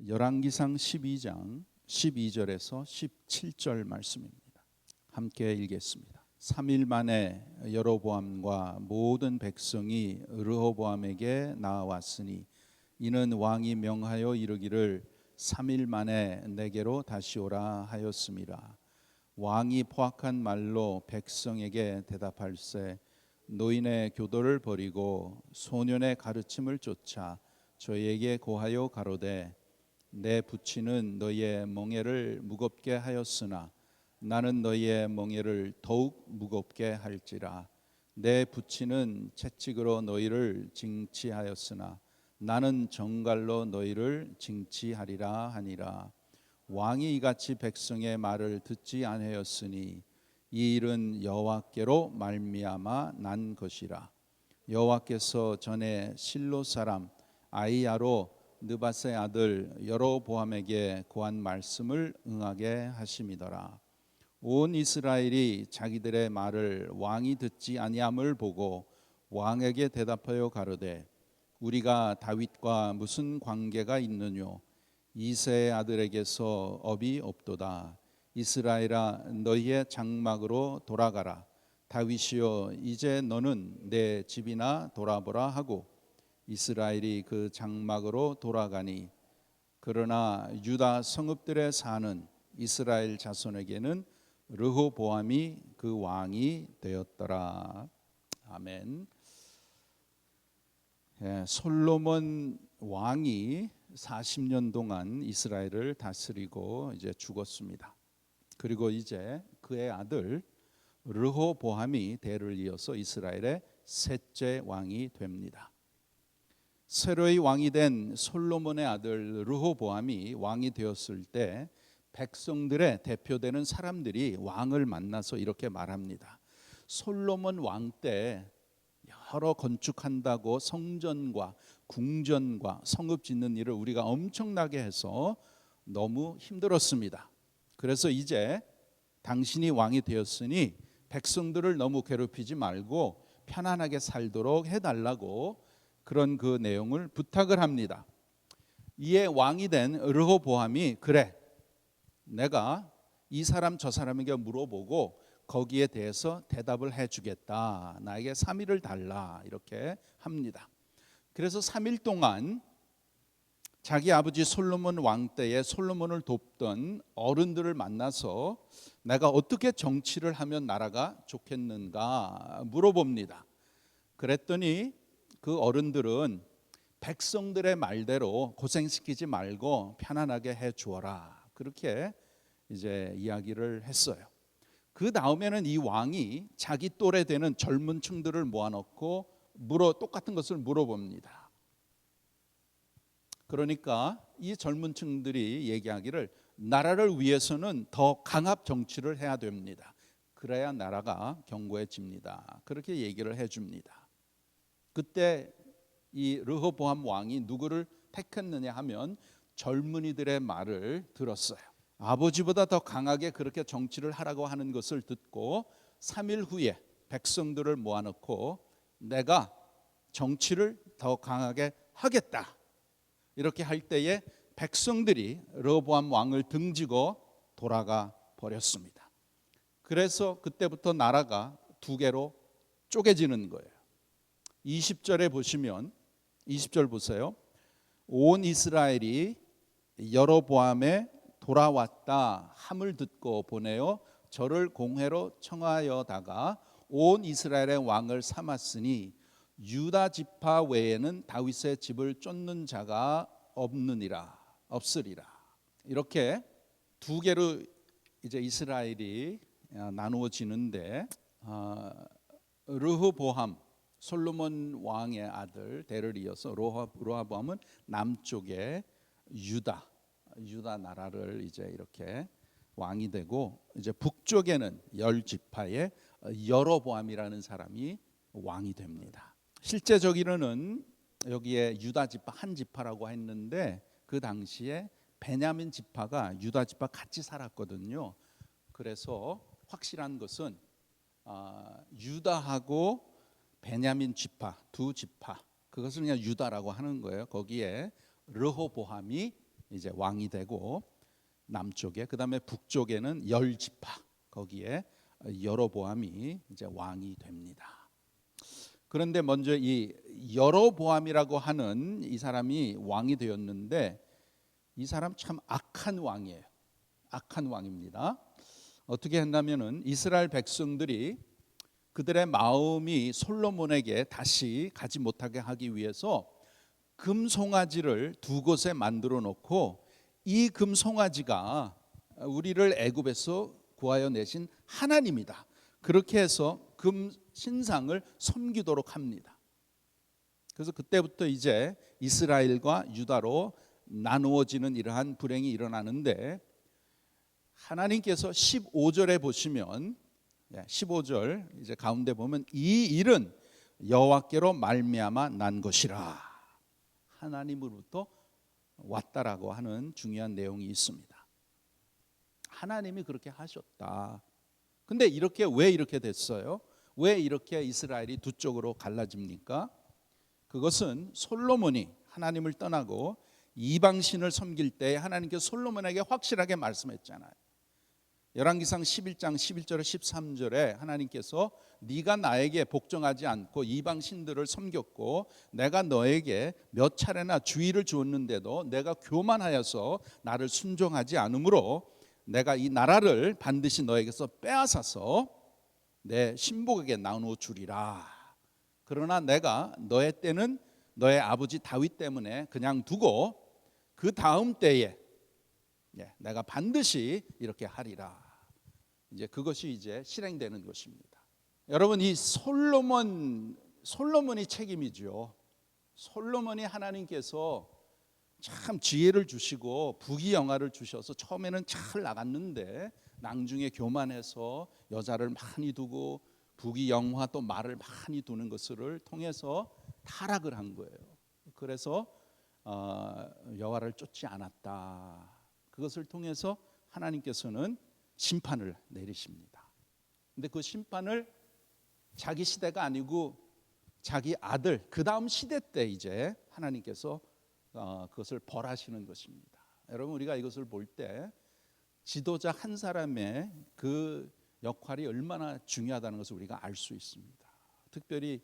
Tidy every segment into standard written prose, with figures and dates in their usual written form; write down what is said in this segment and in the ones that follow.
열왕기상 12장 12절에서 17절 말씀입니다. 함께 읽겠습니다. 3일 만에 여로보암과 모든 백성이 르호보암에게 나아왔으니 이는 왕이 명하여 이르기를 3일 만에 내게로 다시 오라 하였음이라. 왕이 포악한 말로 백성에게 대답할세 노인의 교도를 버리고 소년의 가르침을 쫓아 저희에게 고하여 가로되 내 부친은 너희의 멍에를 무겁게 하였으나 나는 너희의 멍에를 더욱 무겁게 할지라. 내 부친은 채찍으로 너희를 징치하였으나 나는 정갈로 너희를 징치하리라 하니라. 왕이 이같이 백성의 말을 듣지 아니하였으니 이 일은 여호와께로 말미암아 난 것이라. 여호와께서 전에 실로 사람 아히야로 느밧의 아들 여로보암에게 고한 말씀을 응하게 하심이더라. 온 이스라엘이 자기들의 말을 왕이 듣지 아니함을 보고 왕에게 대답하여 가로되 우리가 다윗과 무슨 관계가 있느뇨? 이새의 아들에게서 업이 없도다. 이스라엘아 너희의 장막으로 돌아가라. 다윗이여 이제 너는 내 집이나 돌아보라 하고 이스라엘이 그 장막으로 돌아가니 그러나 유다 성읍들에 사는 이스라엘 자손에게는 르호보암이 그 왕이 되었더라. 아멘. 솔로몬 왕이 40년 동안 이스라엘을 다스리고 이제 죽었습니다. 그리고 이제 그의 아들 르호보암이 대를 이어서 이스라엘의 셋째 왕이 됩니다. 새로이 왕이 된 솔로몬의 아들 르호보암이 왕이 되었을 때 백성들의 대표되는 사람들이 왕을 만나서 이렇게 말합니다. 솔로몬 왕 때 여러 건축한다고 성전과 궁전과 성읍 짓는 일을 우리가 엄청나게 해서 너무 힘들었습니다. 그래서 이제 당신이 왕이 되었으니 백성들을 너무 괴롭히지 말고 편안하게 살도록 해달라고 그런 그 내용을 부탁을 합니다. 이에 왕이 된 르호보암이 그래 내가 이 사람 저 사람에게 물어보고 거기에 대해서 대답을 해주겠다. 나에게 3일을 달라 이렇게 합니다. 그래서 3일 동안 자기 아버지 솔로몬 왕 때에 솔로몬을 돕던 어른들을 만나서 내가 어떻게 정치를 하면 나라가 좋겠는가 물어봅니다. 그랬더니 그 어른들은 백성들의 말대로 고생시키지 말고 편안하게 해 주어라. 그렇게 이제 이야기를 했어요. 그 다음에는 이 왕이 자기 또래 되는 젊은 층들을 모아놓고 똑같은 것을 물어봅니다. 그러니까 이 젊은 층들이 얘기하기를 나라를 위해서는 더 강압 정치를 해야 됩니다. 그래야 나라가 견고해집니다. 그렇게 얘기를 해줍니다. 그때 이 르호보암 왕이 누구를 택했느냐 하면 젊은이들의 말을 들었어요. 아버지보다 더 강하게 그렇게 정치를 하라고 하는 것을 듣고 3일 후에 백성들을 모아놓고 내가 정치를 더 강하게 하겠다 이렇게 할 때에 백성들이 르호보암 왕을 등지고 돌아가 버렸습니다. 그래서 그때부터 나라가 두 개로 쪼개지는 거예요. 20절에 보시면 20절 보세요. 온 이스라엘이 여로보암에 돌아왔다 함을 듣고 보내어 저를 공회로 청하여다가 온 이스라엘의 왕을 삼았으니 유다 지파 외에는 다윗의 집을 쫓는 자가 없으리라. 이렇게 두 개로 이제 이스라엘이 나누어지는데 르호보암 솔로몬 왕의 아들 대를 이어서 르호보암은 남쪽에 유다 나라를 이제 이렇게 왕이 되고 이제 북쪽에는 열 지파의 여로보암이라는 사람이 왕이 됩니다. 실제적으로는 여기에 유다 지파 한 지파라고 했는데 그 당시에 베냐민 지파가 유다 지파 같이 살았거든요. 그래서 확실한 것은 유다하고 베냐민 지파 두 지파 그것을 그냥 유다라고 하는 거예요. 거기에 르호보암이 이제 왕이 되고 남쪽에, 그다음에 북쪽에는 열 지파, 거기에 여로보암이 이제 왕이 됩니다. 그런데 먼저 이 여로보암이라고 하는 이 사람이 왕이 되었는데 이 사람 참 악한 왕이에요. 악한 왕입니다. 어떻게 했냐면은 이스라엘 백성들이 그들의 마음이 솔로몬에게 다시 가지 못하게 하기 위해서 금송아지를 두 곳에 만들어 놓고 이 금송아지가 우리를 애굽에서 구하여 내신 하나님이다, 그렇게 해서 금 신상을 섬기도록 합니다. 그래서 그때부터 이제 이스라엘과 유다로 나누어지는 이러한 불행이 일어나는데, 하나님께서 15절에 보시면 15절 이제 가운데 보면 이 일은 여호와께로 말미암아 난 것이라, 하나님으로부터 왔다라고 하는 중요한 내용이 있습니다. 하나님이 그렇게 하셨다. 근데 이렇게 왜 이렇게 됐어요? 왜 이렇게 이스라엘이 두 쪽으로 갈라집니까? 그것은 솔로몬이 하나님을 떠나고 이방신을 섬길 때 하나님께서 솔로몬에게 확실하게 말씀했잖아요. 열왕기상 11장 11절에 13절에 하나님께서 네가 나에게 복종하지 않고 이방신들을 섬겼고 내가 너에게 몇 차례나 주의를 주었는데도 내가 교만하여서 나를 순종하지 않으므로 내가 이 나라를 반드시 너에게서 빼앗아서 내 신복에게 나누어 주리라. 그러나 내가 너의 때는 너의 아버지 다윗 때문에 그냥 두고 그 다음 때에 내가 반드시 이렇게 하리라. 이제 그것이 이제 실행되는 것입니다. 여러분, 이 솔로몬이 책임이죠. 솔로몬이 하나님께서 참 지혜를 주시고 부귀영화를 주셔서 처음에는 잘 나갔는데 나중에 교만해서 여자를 많이 두고 부귀영화 또 말을 많이 두는 것을 통해서 타락을 한 거예요. 그래서 여호와를 쫓지 않았다. 그것을 통해서 하나님께서는 심판을 내리십니다. 근데 그 심판을 자기 시대가 아니고 자기 아들 그 다음 시대 때 이제 하나님께서 그것을 벌하시는 것입니다. 여러분, 우리가 이것을 볼 때 지도자 한 사람의 그 역할이 얼마나 중요하다는 것을 우리가 알 수 있습니다. 특별히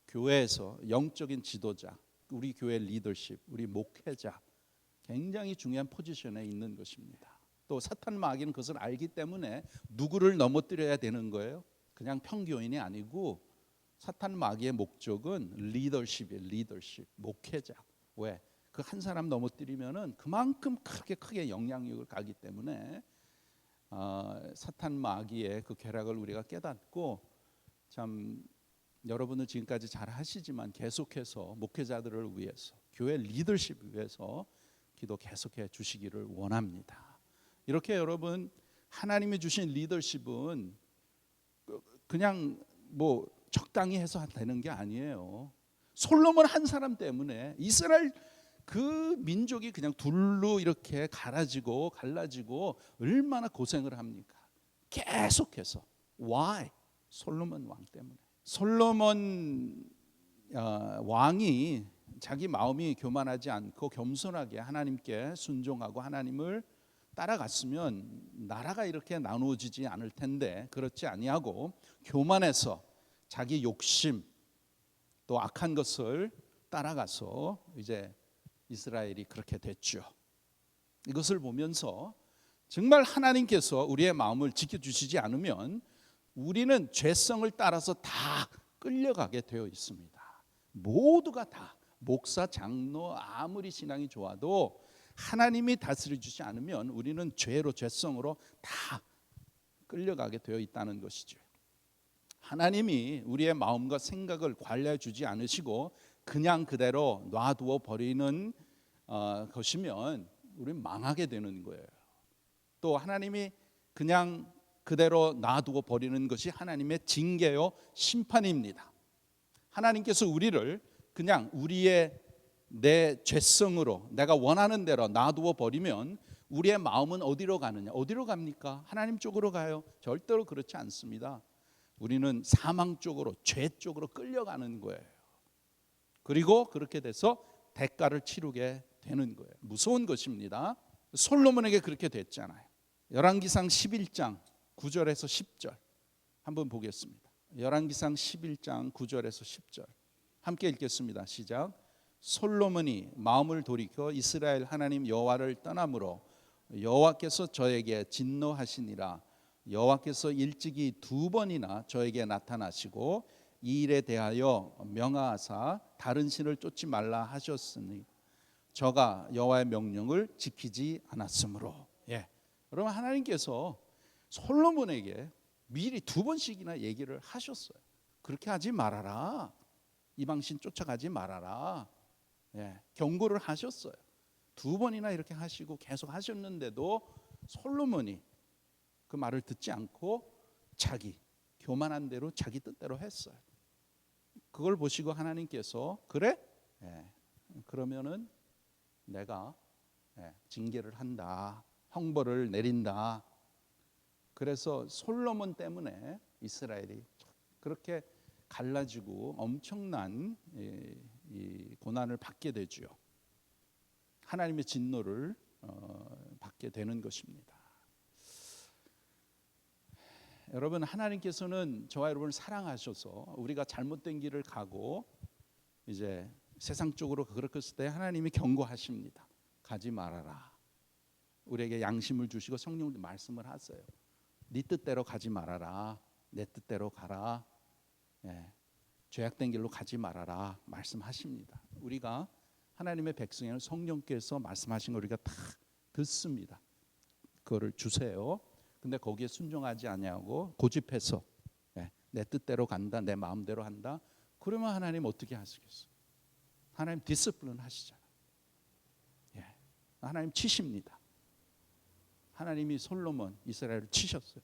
교회에서 영적인 지도자, 우리 교회 리더십, 우리 목회자 굉장히 중요한 포지션에 있는 것입니다. 또 사탄 마귀는 그것을 알기 때문에 누구를 넘어뜨려야 되는 거예요. 그냥 평교인이 아니고 사탄 마귀의 목적은 리더십이에요. 리더십, 목회자. 왜? 그 한 사람 넘어뜨리면은 그만큼 크게 영향력을 가기 때문에 사탄 마귀의 그 괴락을 우리가 깨닫고, 참 여러분은 지금까지 잘 하시지만 계속해서 목회자들을 위해서, 교회 리더십을 위해서 기도 계속해 주시기를 원합니다. 이렇게 여러분, 하나님이 주신 리더십은 그냥 뭐 적당히 해서 되는 게 아니에요. 솔로몬 한 사람 때문에 이스라엘 그 민족이 그냥 둘로 이렇게 갈라지고 얼마나 고생을 합니까? 계속해서. Why? 솔로몬 왕 때문에. 솔로몬 왕이 자기 마음이 교만하지 않고 겸손하게 하나님께 순종하고 하나님을 따라갔으면 나라가 이렇게 나누어지지 않을 텐데, 그렇지 아니하고 교만해서 자기 욕심 또 악한 것을 따라가서 이제 이스라엘이 그렇게 됐죠. 이것을 보면서 정말 하나님께서 우리의 마음을 지켜주시지 않으면 우리는 죄성을 따라서 다 끌려가게 되어 있습니다. 모두가 다, 목사, 장로 아무리 신앙이 좋아도 하나님이 다스려주지 않으면 우리는 죄로, 죄성으로 다 끌려가게 되어 있다는 것이죠. 하나님이 우리의 마음과 생각을 관리해 주지 않으시고 그냥 그대로 놔두어 버리는 것이면 우리는 망하게 되는 거예요. 또 하나님이 그냥 그대로 놔두어 버리는 것이 하나님의 징계요 심판입니다. 하나님께서 우리를 그냥 내 죄성으로 내가 원하는 대로 놔두어 버리면 우리의 마음은 어디로 가느냐? 어디로 갑니까? 하나님 쪽으로 가요? 절대로 그렇지 않습니다. 우리는 사망 쪽으로, 죄 쪽으로 끌려가는 거예요. 그리고 그렇게 돼서 대가를 치르게 되는 거예요. 무서운 것입니다. 솔로몬에게 그렇게 됐잖아요. 열왕기상 11장 9절에서 10절 한번 보겠습니다. 열왕기상 11장 9절에서 10절 함께 읽겠습니다. 시작. 솔로몬이 마음을 돌이켜 이스라엘 하나님 여호와를 떠나므로 여호와께서 저에게 진노하시니라. 여호와께서 일찍이 2번이나 저에게 나타나시고 이 일에 대하여 명하사 다른 신을 쫓지 말라 하셨으니 저가 여호와의 명령을 지키지 않았으므로. 여러분, 하나님께서 솔로몬에게 미리 2번씩이나 얘기를 하셨어요. 그렇게 하지 말아라. 이방신 쫓아가지 말아라. 경고를 하셨어요. 2번이나 이렇게 하시고 계속 하셨는데도 솔로몬이 그 말을 듣지 않고 자기 교만한 대로 자기 뜻대로 했어요. 그걸 보시고 하나님께서 그래? 그러면은 내가 징계를 한다. 형벌을 내린다. 그래서 솔로몬 때문에 이스라엘이 그렇게 갈라지고 엄청난 이 고난을 받게 되죠. 하나님의 진노를 받게 되는 것입니다. 여러분, 하나님께서는 저와 여러분을 사랑하셔서 우리가 잘못된 길을 가고 이제 세상 쪽으로 그렇게 했을 때 하나님이 경고하십니다. 가지 말아라. 우리에게 양심을 주시고 성령도 말씀을 하세요. 네 뜻대로 가지 말아라. 내 뜻대로 가라. 죄악된 길로 가지 말아라 말씀하십니다. 우리가 하나님의 백성에는 성령께서 말씀하신 걸 우리가 다 듣습니다. 그거를 주세요. 근데 거기에 순종하지 아니하고 고집해서 내 뜻대로 간다, 내 마음대로 한다. 그러면 하나님 어떻게 하시겠어요? 하나님 디스플린 하시잖아요. 하나님 치십니다. 하나님이 솔로몬 이스라엘을 치셨어요.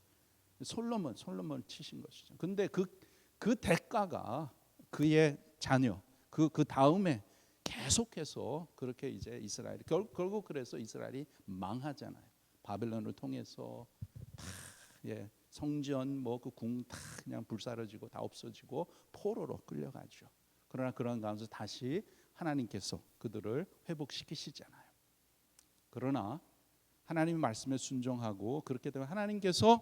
솔로몬 치신 것이죠. 근데 그 대가가 그의 자녀 그 다음에 계속해서 그렇게 이제 이스라엘이 결국 그래서 이스라엘이 망하잖아요. 바벨론을 통해서 다 성전 뭐 그 궁 다 그냥 불사르지고 다 없어지고 포로로 끌려가죠. 그러나 그런 가운데서 다시 하나님께서 그들을 회복시키시잖아요. 그러나 하나님의 말씀에 순종하고 그렇게 되면 하나님께서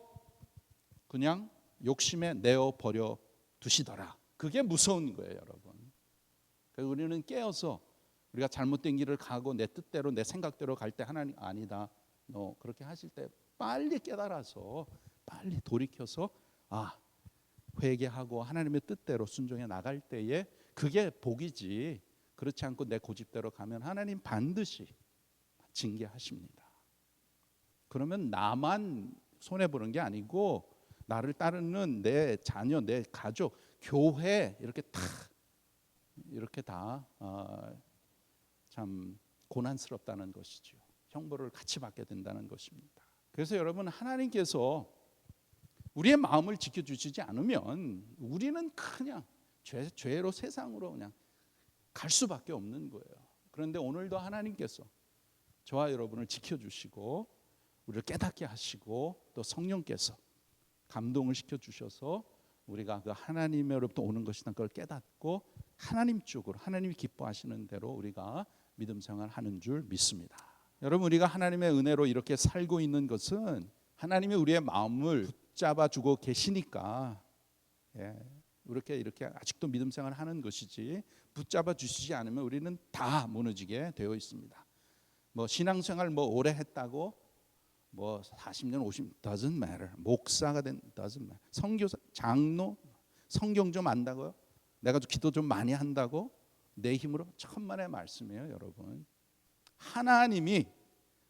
그냥 욕심에 내어 버려 두시더라. 그게 무서운 거예요, 여러분. 그래서 우리는 깨어서 우리가 잘못된 길을 가고 내 뜻대로 내 생각대로 갈 때 하나님 아니다. 너 그렇게 하실 때 빨리 깨달아서 빨리 돌이켜서 회개하고 하나님의 뜻대로 순종해 나갈 때에 그게 복이지. 그렇지 않고 내 고집대로 가면 하나님 반드시 징계하십니다. 그러면 나만 손해 보는 게 아니고 나를 따르는 내 자녀, 내 가족, 교회 이렇게 다 참 고난스럽다는 것이죠. 형벌을 같이 받게 된다는 것입니다. 그래서 여러분, 하나님께서 우리의 마음을 지켜주시지 않으면 우리는 그냥 죄로 세상으로 그냥 갈 수밖에 없는 거예요. 그런데 오늘도 하나님께서 저와 여러분을 지켜주시고 우리를 깨닫게 하시고 또 성령께서 감동을 시켜주셔서 우리가 그 하나님으로부터 오는 것이란 걸 깨닫고 하나님 쪽으로 하나님이 기뻐하시는 대로 우리가 믿음 생활을 하는 줄 믿습니다. 여러분, 우리가 하나님의 은혜로 이렇게 살고 있는 것은 하나님이 우리의 마음을 붙잡아 주고 계시니까 이렇게 아직도 믿음 생활을 하는 것이지 붙잡아 주시지 않으면 우리는 다 무너지게 되어 있습니다. 뭐 신앙생활 오래 했다고 40년 50 doesn't matter. 목사가 된 doesn't matter. 선교사 장로 성경 좀 안다고요? 내가 기도 좀 많이 한다고? 내 힘으로? 천만의 말씀이에요, 여러분. 하나님이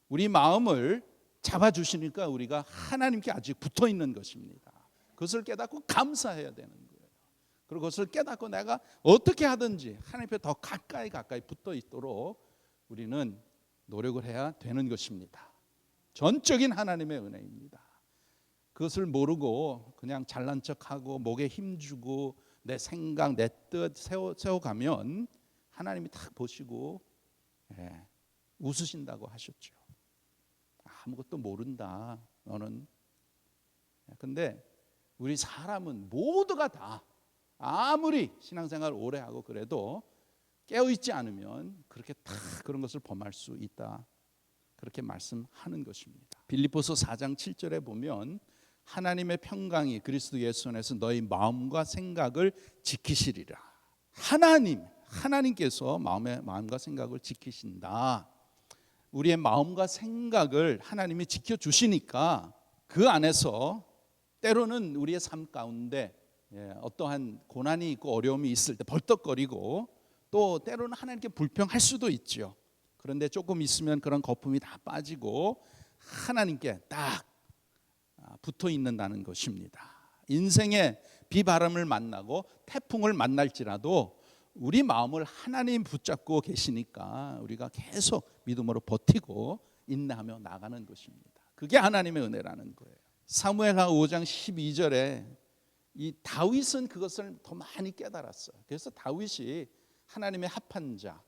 우리 마음을 잡아주시니까 우리가 하나님께 아직 붙어 있는 것입니다. 그것을 깨닫고 감사해야 되는 거예요. 그리고 그것을 깨닫고 내가 어떻게 하든지 하나님 앞에 더 가까이 붙어 있도록 우리는 노력을 해야 되는 것입니다. 전적인 하나님의 은혜입니다. 그것을 모르고 그냥 잘난 척하고 목에 힘주고 내 생각, 내 뜻 세워가면 하나님이 딱 보시고 웃으신다고 하셨죠. 아무것도 모른다 너는. 근데 우리 사람은 모두가 다 아무리 신앙생활을 오래 하고 그래도 깨어있지 않으면 그렇게 다 그런 것을 범할 수 있다. 그렇게 말씀하는 것입니다. 빌립보서 4장 7절에 보면 하나님의 평강이 그리스도 예수 안에서 너희 마음과 생각을 지키시리라. 하나님께서 마음과 생각을 지키신다. 우리의 마음과 생각을 하나님이 지켜주시니까 그 안에서 때로는 우리의 삶 가운데 어떠한 고난이 있고 어려움이 있을 때 벌떡거리고 또 때로는 하나님께 불평할 수도 있죠. 그런데 조금 있으면 그런 거품이 다 빠지고 하나님께 딱 붙어 있는다는 것입니다. 인생의 비바람을 만나고 태풍을 만날지라도 우리 마음을 하나님 붙잡고 계시니까 우리가 계속 믿음으로 버티고 인내하며 나가는 것입니다. 그게 하나님의 은혜라는 거예요. 사무엘하 5장 12절에 이 다윗은 그것을 더 많이 깨달았어요. 그래서 다윗이 하나님의 합한 자.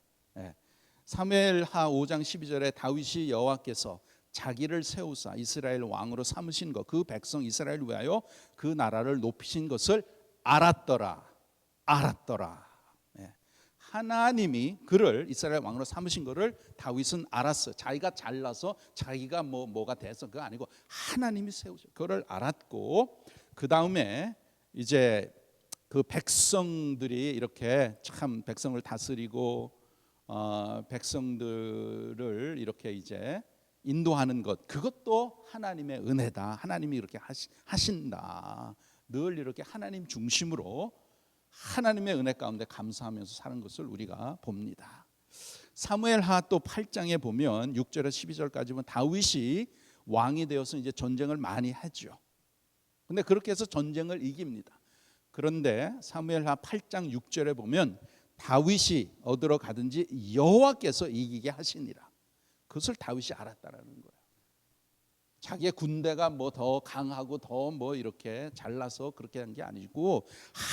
사무엘하 5장 12절에 다윗이 여호와께서 자기를 세우사 이스라엘 왕으로 삼으신 것, 그 백성 이스라엘을 위하여 그 나라를 높이신 것을 알았더라. 하나님이 그를 이스라엘 왕으로 삼으신 것을 다윗은 알았어요. 자기가 잘나서 자기가 뭐가 돼서 그거 아니고 하나님이 세우셔. 그거를 알았고 그 다음에 이제 그 백성들이 이렇게 참 백성을 다스리고 백성들을 이렇게 이제 인도하는 것, 그것도 하나님의 은혜다. 하나님이 이렇게 하신다. 늘 이렇게 하나님 중심으로 하나님의 은혜 가운데 감사하면서 사는 것을 우리가 봅니다. 사무엘하 또 8장에 보면 6절에서 12절까지 보면 다윗이 왕이 되어서 이제 전쟁을 많이 하죠. 근데 그렇게 해서 전쟁을 이깁니다. 그런데 사무엘하 8장 6절에 보면 다윗이 어디로 가든지 여호와께서 이기게 하시니라. 그것을 다윗이 알았다라는 거예요. 자기의 군대가 뭐 더 강하고 더 뭐 이렇게 잘나서 그렇게 한 게 아니고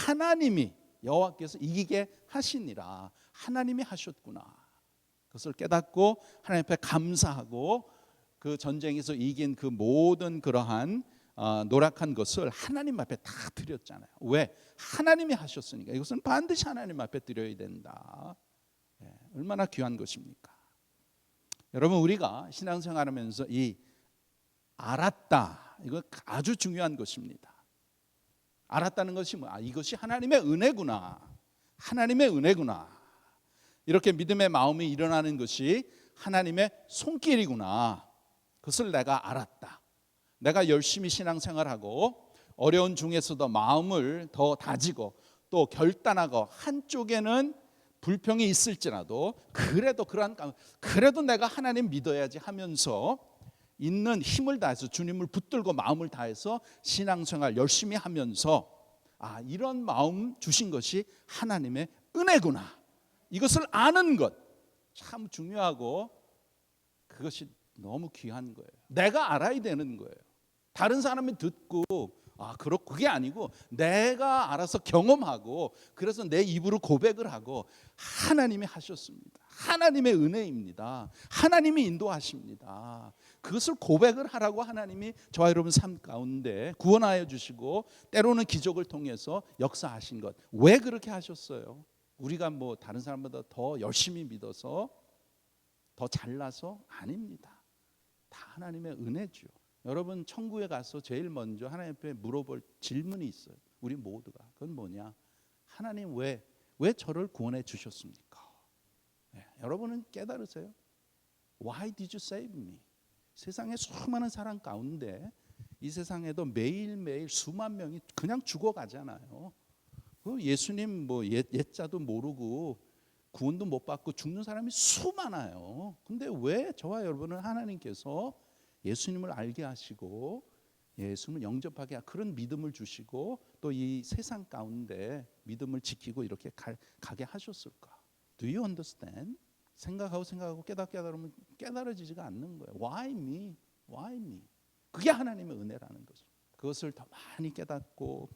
하나님이 여호와께서 이기게 하시니라. 하나님이 하셨구나. 그것을 깨닫고 하나님 앞에 감사하고 그 전쟁에서 이긴 그 모든 그러한 노력한 것을 하나님 앞에 다 드렸잖아요. 왜? 하나님이 하셨으니까. 이것은 반드시 하나님 앞에 드려야 된다. 얼마나 귀한 것입니까? 여러분, 우리가 신앙생활하면서 이 알았다, 이거 아주 중요한 것입니다. 알았다는 것이 이것이 하나님의 은혜구나. 하나님의 은혜구나. 이렇게 믿음의 마음이 일어나는 것이 하나님의 손길이구나. 그것을 내가 알았다. 내가 열심히 신앙생활하고 어려운 중에서도 마음을 더 다지고 또 결단하고 한쪽에는 불평이 있을지라도 그래도 내가 하나님 믿어야지 하면서 있는 힘을 다해서 주님을 붙들고 마음을 다해서 신앙생활 열심히 하면서 이런 마음 주신 것이 하나님의 은혜구나. 이것을 아는 것 참 중요하고 그것이 너무 귀한 거예요. 내가 알아야 되는 거예요. 다른 사람이 듣고 그게 아니고 내가 알아서 경험하고 그래서 내 입으로 고백을 하고 하나님이 하셨습니다. 하나님의 은혜입니다. 하나님이 인도하십니다. 그것을 고백을 하라고 하나님이 저와 여러분 삶 가운데 구원하여 주시고 때로는 기적을 통해서 역사하신 것. 왜 그렇게 하셨어요? 우리가 뭐 다른 사람보다 더 열심히 믿어서 더 잘나서 아닙니다. 다 하나님의 은혜죠. 여러분 천국에 가서 제일 먼저 하나님 앞에 물어볼 질문이 있어요. 우리 모두가. 그건 뭐냐? 하나님 왜 저를 구원해 주셨습니까? 여러분은 깨달으세요? Why did you save me? 세상에 수많은 사람 가운데 이 세상에도 매일매일 수만 명이 그냥 죽어가잖아요. 예수님 옛자도 모르고 구원도 못 받고 죽는 사람이 수많아요. 근데 왜 저와 여러분은 하나님께서 예수님을 알게 하시고 예수님을 영접하게 그런 믿음을 주시고 또 이 세상 가운데 믿음을 지키고 이렇게 가게 하셨을까? Do you understand? 생각하고 깨달으면 깨달아지지가 않는 거예요. Why me? Why me? 그게 하나님의 은혜라는 거죠. 그것을 더 많이 깨닫고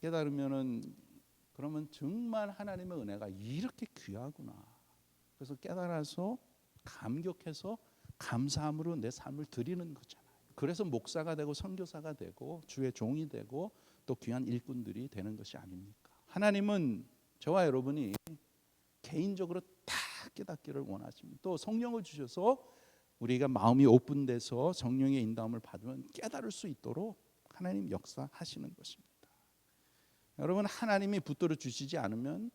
깨달으면은 그러면 정말 하나님의 은혜가 이렇게 귀하구나. 그래서 깨달아서 감격해서 감사함으로 내 삶을 드리는 거잖아요. 그래서 목사가 되고 선교사가 되고 주의 종이 되고 또 귀한 일꾼들이 되는 것이 아닙니까? 하나님은 저와 여러분이 개인적으로 다 깨닫기를 원하십니다. 또 성령을 주셔서 우리가 마음이 오픈돼서 성령의 인도함을 받으면 깨달을 수 있도록 하나님 역사하시는 것입니다. 여러분, 하나님이 붙들어 주시지 않으면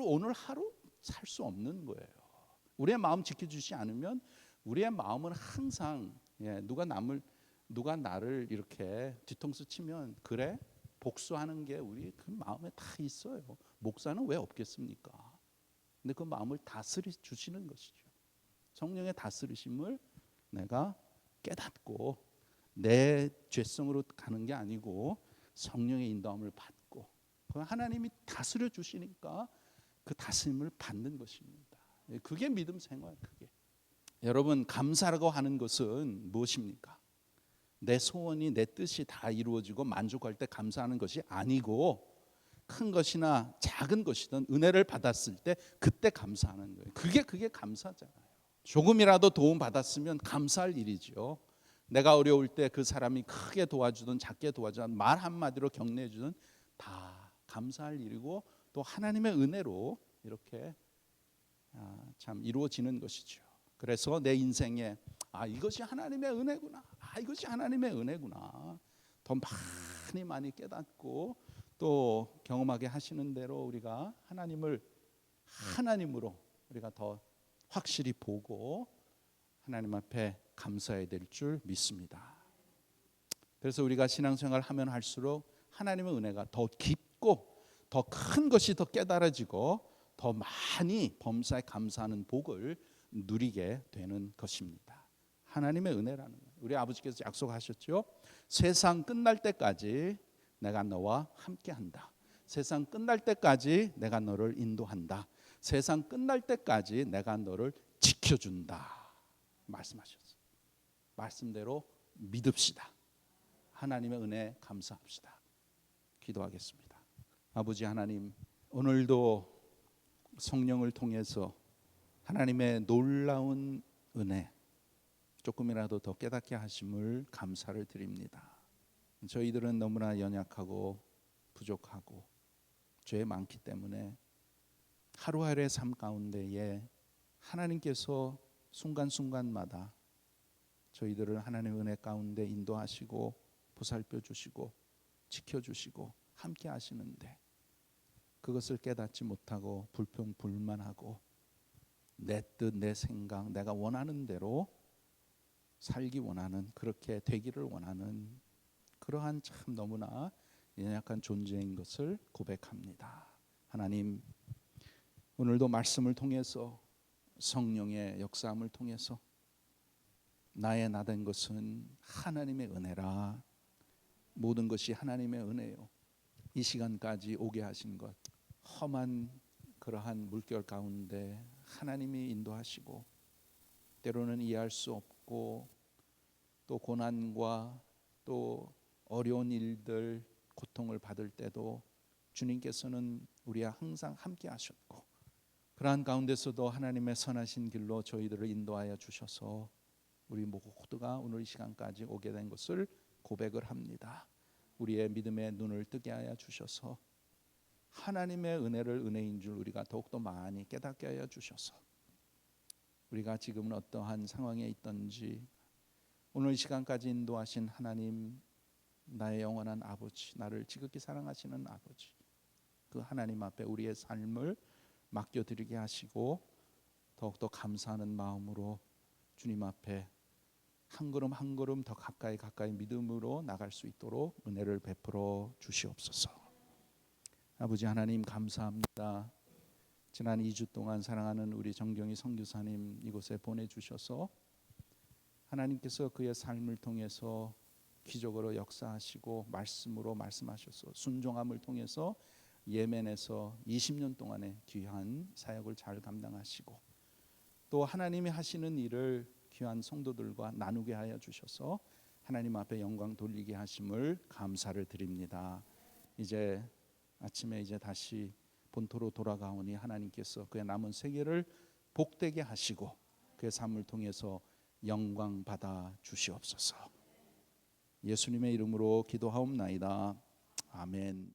오늘 하루 살 수 없는 거예요. 우리의 마음 지켜주시지 않으면 우리의 마음은 항상 누가 나를 이렇게 뒤통수 치면 그래 복수하는 게 우리 그 마음에 다 있어요. 목사는 왜 없겠습니까? 근데 그 마음을 다스려 주시는 것이죠. 성령의 다스리심을 내가 깨닫고 내 죄성으로 가는 게 아니고 성령의 인도함을 받고 하나님이 다스려 주시니까 그 다스림을 받는 것입니다. 그게 믿음 생활. 그게 여러분, 감사라고 하는 것은 무엇입니까? 내 소원이 내 뜻이 다 이루어지고 만족할 때 감사하는 것이 아니고 큰 것이나 작은 것이든 은혜를 받았을 때 그때 감사하는 거예요. 그게 감사잖아요. 조금이라도 도움 받았으면 감사할 일이죠. 내가 어려울 때 그 사람이 크게 도와주든 작게 도와주든 말 한마디로 격려해 주든 다 감사할 일이고 또 하나님의 은혜로 이렇게 참 이루어지는 것이죠. 그래서 내 인생에 이것이 하나님의 은혜구나. 이것이 하나님의 은혜구나. 더 많이 깨닫고 또 경험하게 하시는 대로 우리가 하나님으로 우리가 더 확실히 보고 하나님 앞에 감사해야 될 줄 믿습니다. 그래서 우리가 신앙생활을 하면 할수록 하나님의 은혜가 더 깊고 더 큰 것이 더 깨달아지고 더 많이 범사에 감사하는 복을 누리게 되는 것입니다. 하나님의 은혜라는 거예요. 우리 아버지께서 약속하셨죠. 세상 끝날 때까지 내가 너와 함께한다. 세상 끝날 때까지 내가 너를 인도한다. 세상 끝날 때까지 내가 너를 지켜준다 말씀하셨어요. 말씀대로 믿읍시다. 하나님의 은혜 감사합시다. 기도하겠습니다. 아버지 하나님, 오늘도 성령을 통해서 하나님의 놀라운 은혜 조금이라도 더 깨닫게 하심을 감사를 드립니다. 저희들은 너무나 연약하고 부족하고 죄 많기 때문에 하루하루의 삶 가운데에 하나님께서 순간순간마다 저희들을 하나님의 은혜 가운데 인도하시고 보살펴 주시고 지켜주시고 함께 하시는데 그것을 깨닫지 못하고 불평불만하고 내 뜻, 내 생각, 내가 원하는 대로 살기 원하는, 그렇게 되기를 원하는 그러한 참 너무나 연약한 존재인 것을 고백합니다. 하나님, 오늘도 말씀을 통해서 성령의 역사함을 통해서 나의 나된 것은 하나님의 은혜라. 모든 것이 하나님의 은혜요. 이 시간까지 오게 하신 것, 험한 그러한 물결 가운데 하나님이 인도하시고 때로는 이해할 수 없고 또 고난과 또 어려운 일들, 고통을 받을 때도 주님께서는 우리와 항상 함께 하셨고 그러한 가운데서도 하나님의 선하신 길로 저희들을 인도하여 주셔서 우리 모두가 오늘 이 시간까지 오게 된 것을 고백을 합니다. 우리의 믿음의 눈을 뜨게 하여 주셔서 하나님의 은혜를 은혜인 줄 우리가 더욱더 많이 깨닫게 하여 주셔서 우리가 지금은 어떠한 상황에 있든지 오늘 이 시간까지 인도하신 하나님, 나의 영원한 아버지, 나를 지극히 사랑하시는 아버지, 그 하나님 앞에 우리의 삶을 맡겨드리게 하시고 더욱더 감사하는 마음으로 주님 앞에 한 걸음 한 걸음 더 가까이 믿음으로 나갈 수 있도록 은혜를 베풀어 주시옵소서. 아버지 하나님 감사합니다. 지난 2주 동안 사랑하는 우리 정경희 선교사님 이곳에 보내주셔서 하나님께서 그의 삶을 통해서 기적으로 역사하시고 말씀으로 말씀하셔서 순종함을 통해서 예멘에서 20년 동안의 귀한 사역을 잘 감당하시고 또 하나님이 하시는 일을 귀한 성도들과 나누게 하여 주셔서 하나님 앞에 영광 돌리게 하심을 감사를 드립니다. 이제 아침에 이제 다시 본토로 돌아가오니 하나님께서 그의 남은 세계를 복되게 하시고 그의 삶을 통해서 영광 받아 주시옵소서. 예수님의 이름으로 기도하옵나이다. 아멘.